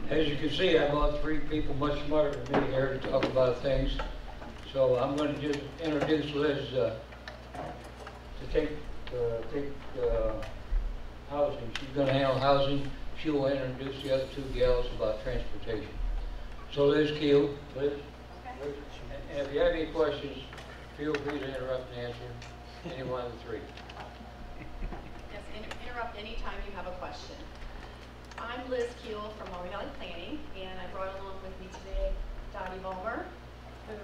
As you can see, I brought 3 people much smarter than me here to talk about things. So I'm going to just introduce Liz to take housing. She's going to handle housing. She will introduce the other 2 gals about transportation. So Liz Keel, Liz. Okay. Liz. And if you have any questions, feel free to interrupt and answer any one of the 3. Yes, interrupt anytime you have a question. I'm Liz Keel from Maumee Valley Planning, and I brought along with me today Dottie Bulmer, who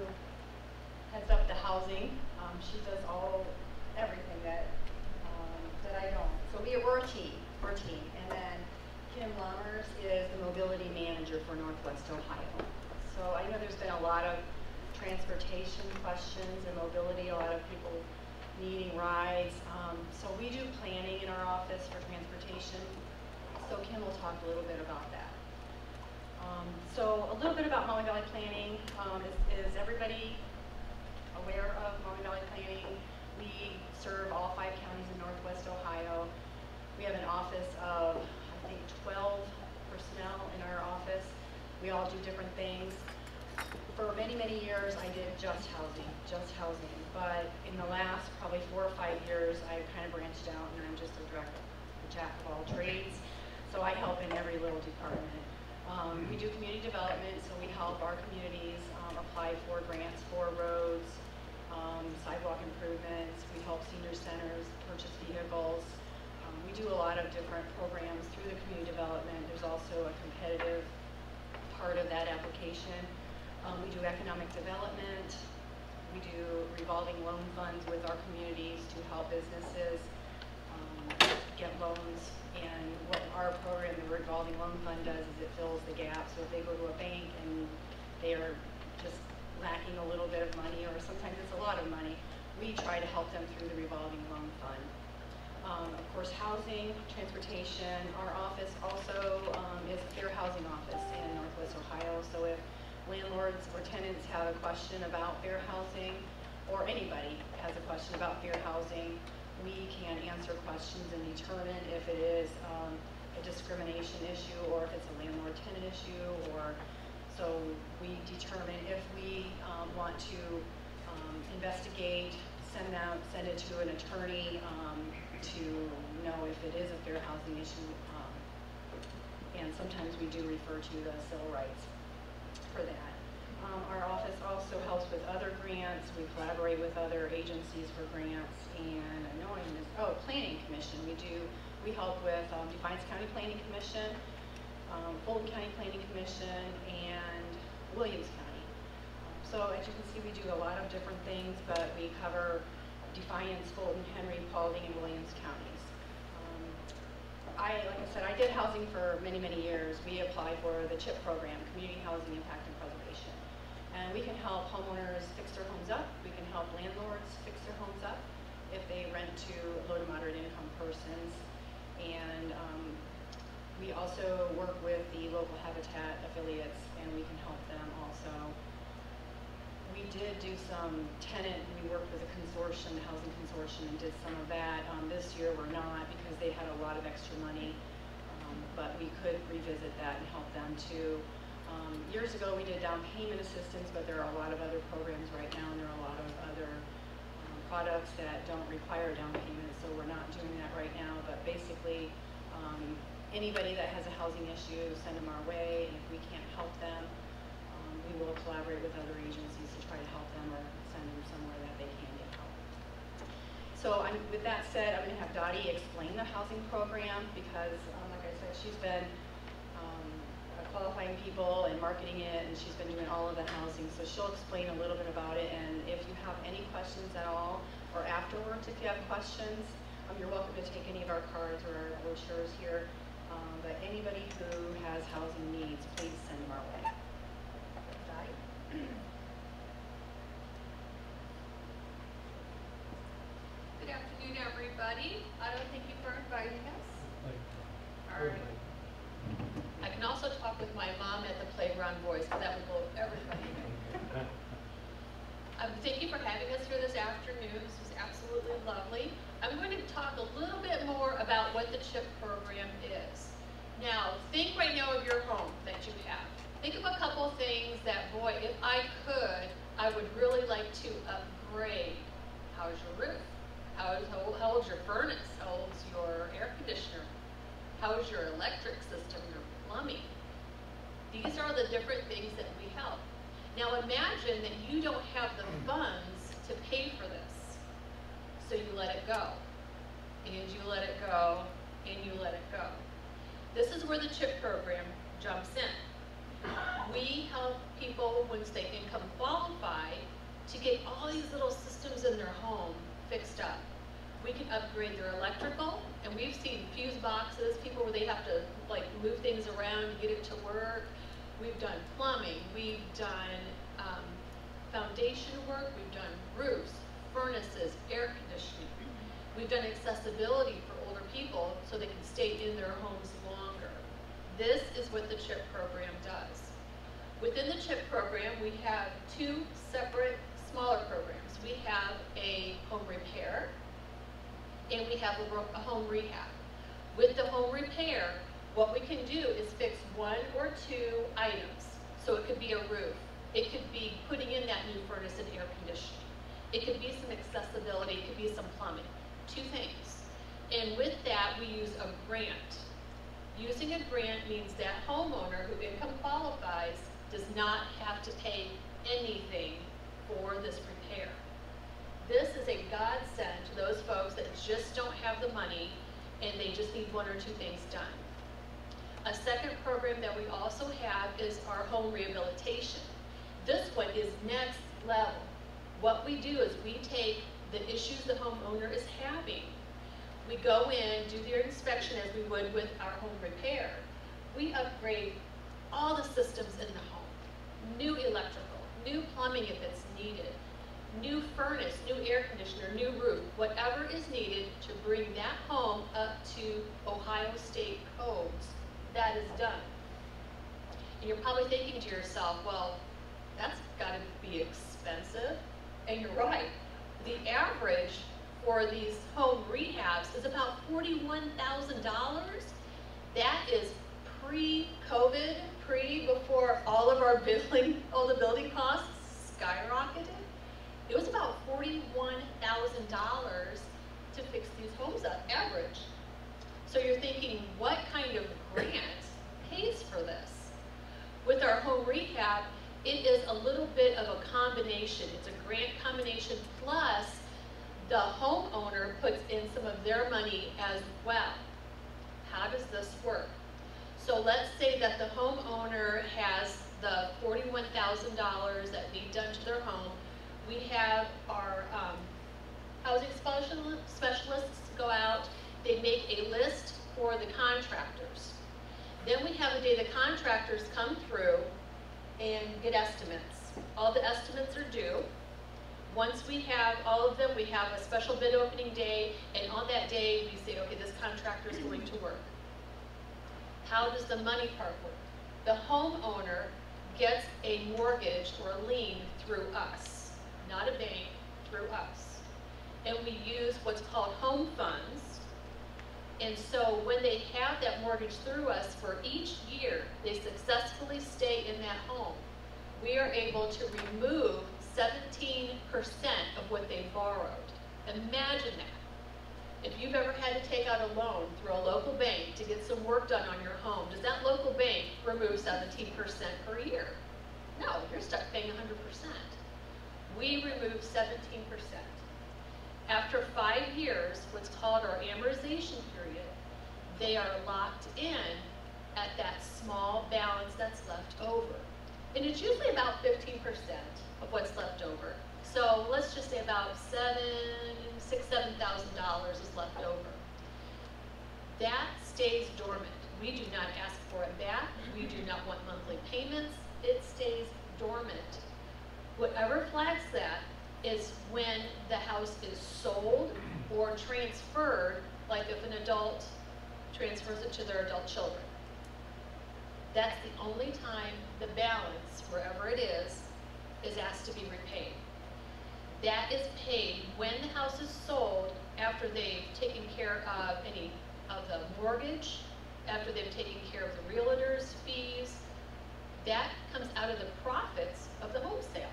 heads up the housing. She does everything that I don't. So we're a team. And then Kim Lammers is the mobility manager for Northwest Ohio. So I know there's been a lot of transportation questions and mobility, a lot of people needing rides. So we do planning in our office for transportation. So Kim will talk a little bit about that. So a little bit about Maumee Valley Planning. Is everybody aware of Maumee Valley Planning? We serve all 5 counties in Northwest Ohio. We have an office of, I think, 12 personnel in our office. We all do different things. For many, many years, I did just housing. But in the last probably 4 or 5 years, I've kind of branched out, and I'm just a jack of all trades. So I help in every little department. We do community development, so we help our communities apply for grants for roads, sidewalk improvements. We help senior centers purchase vehicles. We do a lot of different programs through the community development. There's also a competitive part of that application. We do economic development. We do revolving loan funds with our communities to help businesses get loans. And what our program, the revolving loan fund, does is it fills the gap. So if they go to a bank and they are just lacking a little bit of money, or sometimes it's a lot of money, we try to help them through the revolving loan fund. Of course, housing, transportation. Our office also is a fair housing office in Northwest Ohio. So if landlords or tenants have a question about fair housing, or anybody has a question about fair housing, we can answer questions and determine if it is a discrimination issue or if it's a landlord-tenant issue. Or so we determine if we want to investigate, send it to an attorney to know if it is a fair housing issue. And sometimes we do refer to the civil rights for that. Our office also helps with other grants. We collaborate with other agencies for grants, and I know I missed, Planning Commission. We help with Defiance County Planning Commission, Fulton County Planning Commission, and Williams County. So as you can see, we do a lot of different things, but we cover Defiance, Fulton, Henry, Paulding, and Williams counties. Like I said, I did housing for many, many years. We apply for the CHIP program, Community Housing Impact and Preservation. And we can help homeowners fix their homes up. We can help landlords fix their homes up if they rent to low to moderate income persons. And we also work with the local Habitat affiliates, and we can help them also. We did do some tenant, we worked with a consortium, the housing consortium, and did some of that. This year we're not, because they had a lot of extra money, but we could revisit that and help them too. Years ago we did down payment assistance, but there are a lot of other programs right now, and there are a lot of other products that don't require down payment, so we're not doing that right now. But basically, anybody that has a housing issue, send them our way, and if we can't help them, we will collaborate with other agencies to try to help them or send them somewhere that they can get help. So with that said, I'm going to have Dottie explain the housing program because, like I said, she's been qualifying people and marketing it, and she's been doing all of the housing. So she'll explain a little bit about it, and if you have any questions at all, or afterwards if you have questions, you're welcome to take any of our cards or our brochures here. But anybody who has housing needs, please send them our way. Good afternoon, everybody. I don't thank you for inviting us. All right. I can also talk with my mom at the playground voice, but that would blow everybody away. Thank you for having us here this afternoon. This was absolutely lovely. I'm going to talk a little bit more about what the CHIP program is. Now, think right now of your home that you have. Think of a couple things that, boy, if I could, I would really like to upgrade. How's your roof? How old's your furnace? How old's your air conditioner? How's your electric system, your plumbing? These are the different things that we help. Now imagine that you don't have the funds to pay for this. So you let it go, and you let it go, and you let it go. This is where the CHIP program jumps in. We help people once they income qualify to get all these little systems in their home fixed up. We can upgrade their electrical, and we've seen fuse boxes, people where they have to like move things around to get it to work. We've done plumbing, we've done foundation work, we've done roofs, furnaces, air conditioning. We've done accessibility for older people so they can stay in their homes longer. This is what the CHIP program does. Within the CHIP program, we have two separate smaller programs. We have a home repair and we have a home rehab. With the home repair, what we can do is fix one or two items. So it could be a roof. It could be putting in that new furnace and air conditioning. It could be some accessibility. It could be some plumbing. Two things. And with that, we use a grant. Using a grant means that homeowner who income qualifies does not have to pay anything for this repair. This is a godsend to those folks that just don't have the money and they just need one or two things done. A second program that we also have is our home rehabilitation. This one is next level. What we do is we take the issues the homeowner is having. We go in, do their inspection as we would with our home repair. We upgrade all the systems in the home. New electrical, new plumbing if it's needed, new furnace, new air conditioner, new roof, whatever is needed to bring that home up to Ohio State codes, that is done. And you're probably thinking to yourself, well, that's gotta be expensive. And you're right. The average for these home rehabs is about $41,000. That is pre-COVID, before all of our building, all the building costs skyrocketed. It was about $41,000 to fix these homes up, average. So you're thinking, what kind of grant pays for this? With our home rehab, it is a little bit of a combination. It's a grant combination plus the homeowner puts in some of their money as well. How does this work? So let's say that the homeowner has the $41,000 that need done to their home. We have our housing specialists go out. They make a list for the contractors. Then we have the day the contractors come through and get estimates. All the estimates are due. Once we have all of them, we have a special bid opening day, and on that day we say, okay, this contractor is going to work. How does the money part work? The homeowner gets a mortgage or a lien through us, not a bank, through us. And we use what's called home funds. And so when they have that mortgage through us, for each year they successfully stay in that home, we are able to remove 17% of what they borrowed. Imagine that. If you've ever had to take out a loan through a local bank to get some work done on your home, does that local bank remove 17% per year? No, you're stuck paying 100%. We remove 17%. After 5 years, what's called our amortization period, they are locked in at that small balance that's left over. And it's usually about 15% of what's left over. So let's just say about $6,000 to $7,000 is left over. That stays dormant. We do not ask for it back. We do not want monthly payments. It stays dormant. Whatever flags that is when the house is sold or transferred, like if an adult transfers it to their adult children. That's the only time the balance, wherever it is asked to be repaid. That is paid when the house is sold after they've taken care of any of the mortgage after they've taken care of the realtor's fees, that comes out of the profits of the home sale.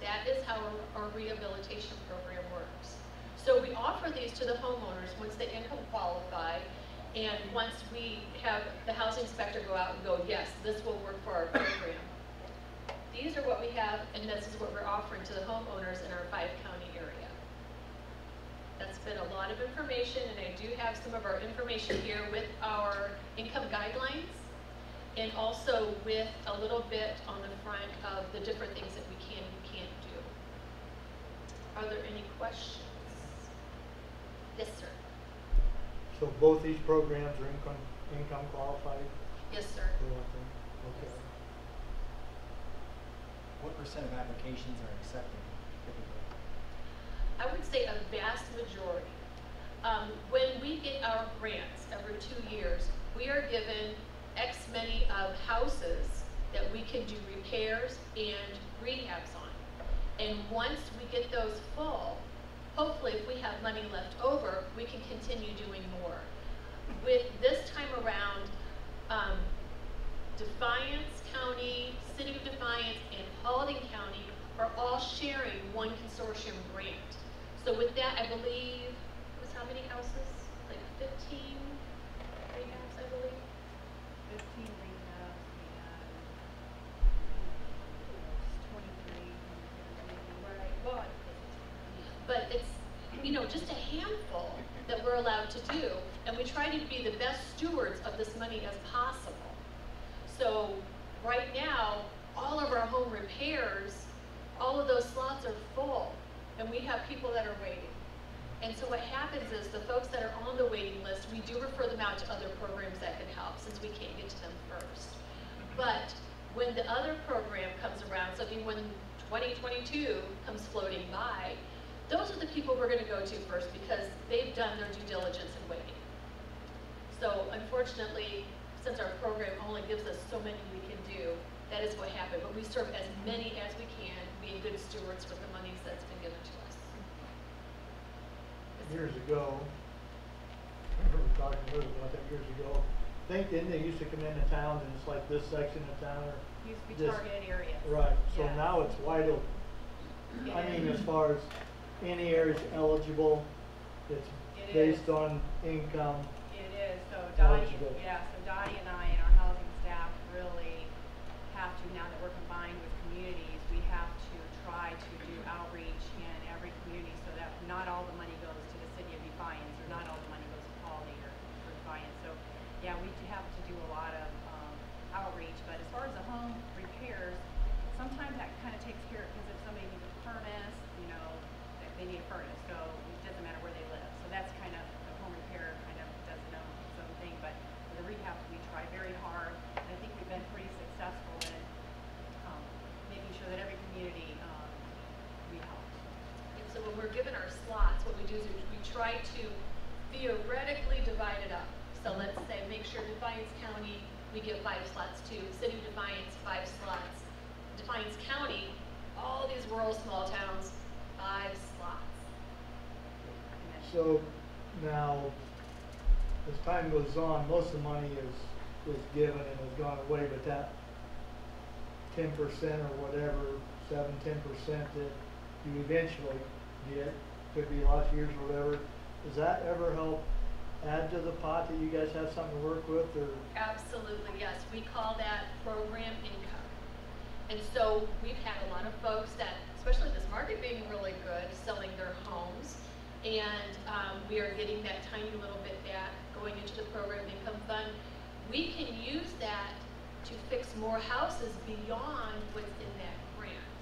That is how our rehabilitation program works. So we offer these to the homeowners once they income qualify, and once we have the housing inspector go out and go, yes, this will work for our program. These are what we have, and this is what we're offering to the homeowners in our 5-county area. That's been a lot of information, and I do have some of our information here with our income guidelines, and also with a little bit on the front of the different things that we can and can't do. Are there any questions? Yes, sir. So both these programs are income qualified? Yes, sir. Okay. What percent of applications are accepted typically? I would say a vast majority. When we get our grants every 2 years, we are given X many of houses that we can do repairs and rehabs on. And once we get those full, hopefully if we have money left over, we can continue doing more. With this time around, Defiance County, City of Defiance, and Paulding County are all sharing one consortium grant. So with that, I believe, it was how many houses? Like 15 rehabs, I believe? 15 rehabs, and 23. Right. Well, but it's, you know, just a handful that we're allowed to do, and we try to be the best stewards of this money as possible. So right now, all of our home repairs, all of those slots are full, and we have people that are waiting. And so what happens is the folks that are on the waiting list, we do refer them out to other programs that can help, since we can't get to them first. But when the other program comes around, so I mean when 2022 comes floating by, those are the people we're going to go to first because they've done their due diligence and waiting. So unfortunately, since our program only gives us so many we can do, that is what happened. But we serve as many as we can, being good stewards with the monies that's been given to us. Years ago, I remember talking to her about that years ago. Didn't they used to come into towns and it's like this section of town or Used to be this- targeted areas. Right, so Yeah. now it's wide open. I mean, as far as any areas eligible, it's It based is. on income. It is, so Dottie, Eligible. yeah, so Dottie and I and our housing staff really have to, now that we're combined with communities, we have to try to do outreach in every community so that not all the money goes to the City of Defiance, or not all the money goes to Paulding or Defiance. So, yeah, we have to do a lot of outreach, but as far as the home repairs, sometimes that kind of takes care of, because if somebody needs a furnace, you know, they need a furnace, so it doesn't matter where they live. So that's kind of, the home repair kind of does its own thing, but for the rehab, we try very hard, and I think we've been pretty successful in making sure that every community we help. And so when we're given our slots, what we do is we try to theoretically divide it up. So let's say, make sure Defiance County, we give 5 slots to, City of Defiance, 5 slots. Defiance County, all these rural small towns, 5 slots. So now, as time goes on, most of the money is given and has gone away, but that 10% or whatever, 7–10% that you eventually get, could be lots of years or whatever, does that ever help add to the pot that you guys have something to work with, or? Absolutely, yes. We call that program income. And so we've had a lot of folks that, especially this market being really good, selling their homes, and we are getting that tiny little bit back going into the program income fund. We can use that to fix more houses beyond what's in that grant,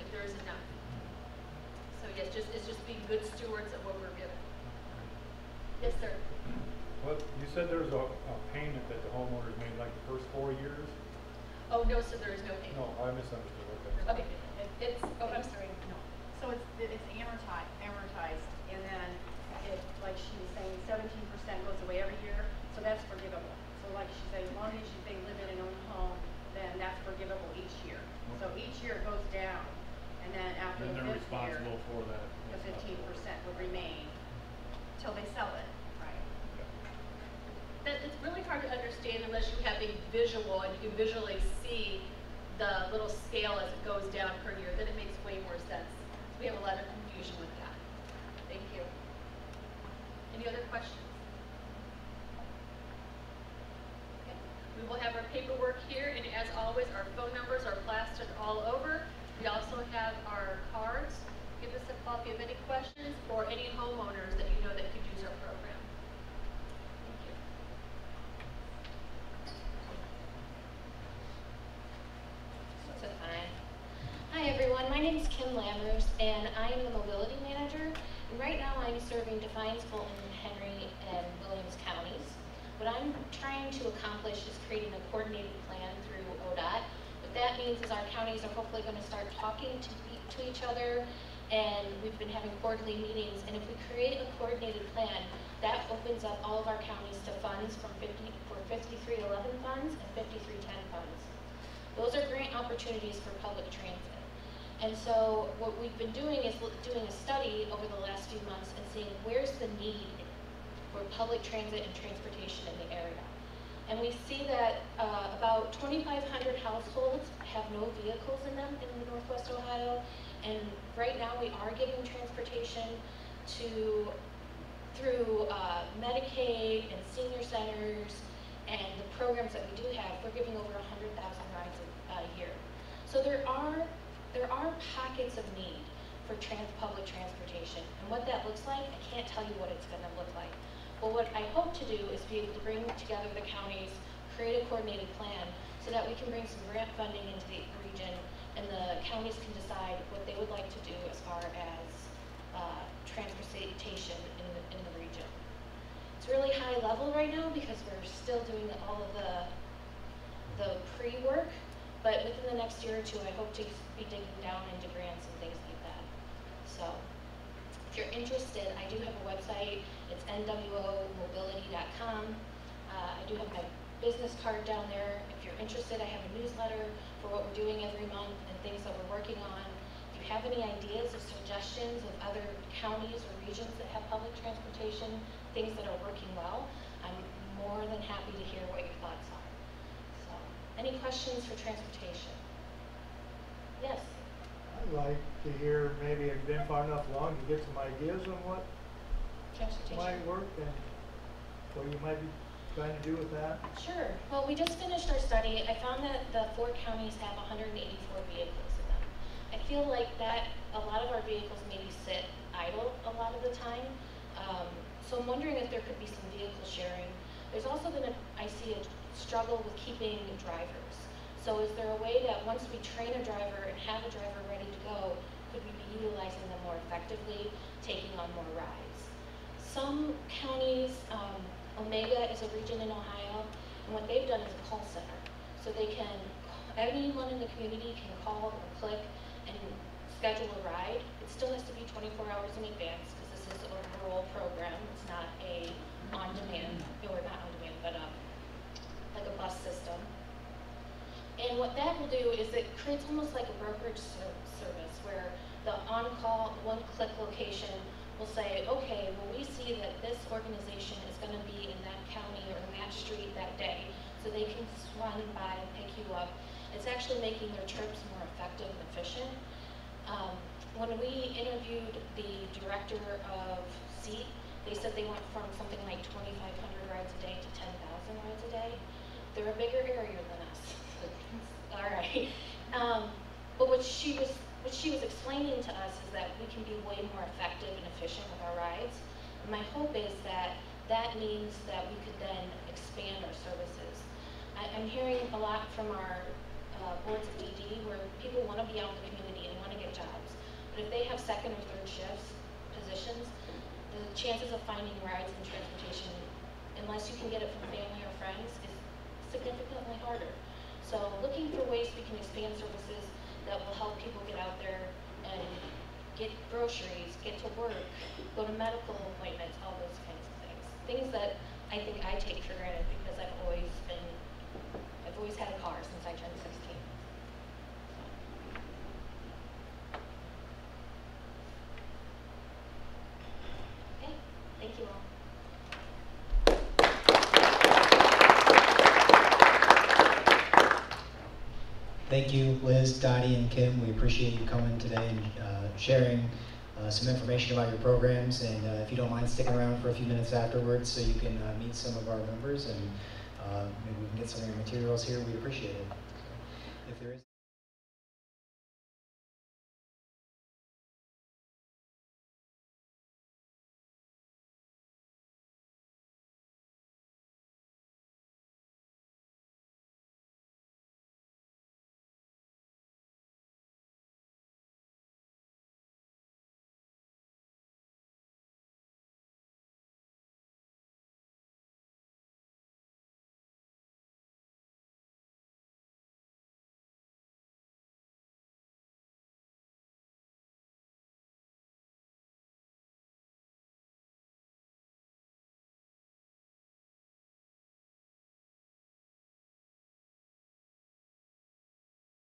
if there's enough. So yes, it's just being good stewards of what we're given. Yes, sir. Well, you said there was a payment that the homeowners made like the first 4 years? Oh, no, so there is no payment. No, I misunderstood. Okay. Okay, it's, oh, I'm sorry. No. So it's amortized, and then it, like she was saying, 17% goes away every year, so that's forgivable. So like she said, as long as they live in an own home, then that's forgivable each year. So each year it goes down, and then after Then the they're 5th year, responsible for that. the 15% would remain till they sell it. Right. visual and you can visually see the little scale as it goes down per year, then it makes way more sense. We have a lot of confusion with that. Thank you. Any other questions? Okay. We will have our paperwork here, and as always, our phone numbers are plastered all over. We also have our cards. Give us a call if you have any questions or any homeowners that you know that could use our program. Thank you. Hi everyone, my name is Kim Lammers and I am the mobility manager. And right now I'm serving Defiance, Fulton, Henry, and Williams counties. What I'm trying to accomplish is creating a coordinated plan through ODOT. What that means is our counties are hopefully going to start talking to each other, and we've been having quarterly meetings. And if we create a coordinated plan, that opens up all of our counties to funds for 5311 funds and 5310 funds. Those are grant opportunities for public transit. And so what we've been doing is doing a study over the last few months and seeing where's the need for public transit and transportation in the area. And we see that about 2,500 households have no vehicles in them in Northwest Ohio. And right now we are giving transportation through Medicaid and senior centers and the programs that we do have. We're giving over 100,000 rides a year. So there are pockets of need for public transportation. And what that looks like, I can't tell you what it's going to look like. But what I hope to do is be able to bring together the counties, create a coordinated plan so that we can bring some grant funding into the region and the counties can decide what they would like to do as far as transportation in the region. It's really high level right now because we're still doing all of the pre-work, but within the next year or two, I hope to be digging down into grants and things like that. So, if you're interested, I do have a website. It's nwomobility.com. I do have my business card down there. If you're interested, I have a newsletter for what we're doing every month and things that we're working on. If you have any ideas or suggestions of other counties or regions that have public transportation, things that are working well, I'm more than happy to hear what your thoughts are. So, any questions for transportation? Yes? I'd like to hear, maybe it's been far enough along to get some ideas on what Transportation. might work and what you might be trying to do with that. Sure. Well, we just finished our study. I found that the 4 counties have 184 vehicles in them. I feel like that a lot of our vehicles maybe sit idle a lot of the time. So I'm wondering if there could be some vehicle sharing. There's also been I see a struggle with keeping drivers. So is there a way that once we train a driver and have a driver ready to go, could we be utilizing them more effectively, taking on more rides? Some counties, Omega is a region in Ohio, and what they've done is a call center. So they can, anyone in the community can call or click and schedule a ride. It still has to be 24 hours in advance because this is a rural program. It's not a on-demand, or not on-demand, but like a bus system. And what that will do is it creates almost like a brokerage service where the on-call, one-click location will say, okay, well, we see that this organization is going to be in that county or in that street that day, so they can run by and pick you up. It's actually making their trips more effective and efficient. When we interviewed the director of SEAT, they said they went from something like 2,500 rides a day to 10,000 rides a day. They're a bigger area than us. All right. But what she was explaining to us is that we can be way more effective and efficient with our rides. And my hope is that that means that we could then expand our services. I'm hearing a lot from our boards of DD where people want to be out in the community and want to get jobs. But if they have second or third shifts positions, the chances of finding rides and transportation, unless you can get it from family or friends, is significantly harder. So looking for ways we can expand services that will help people get out there and get groceries, get to work, go to medical appointments, all those kinds of things. Things that I think I take for granted because I've always had a car since I turned 16. Okay, thank you all. Thank you, Liz, Dottie, and Kim. We appreciate you coming today and sharing some information about your programs. And if you don't mind sticking around for a few minutes afterwards so you can meet some of our members and maybe we can get some of your materials here, we'd appreciate it. If there is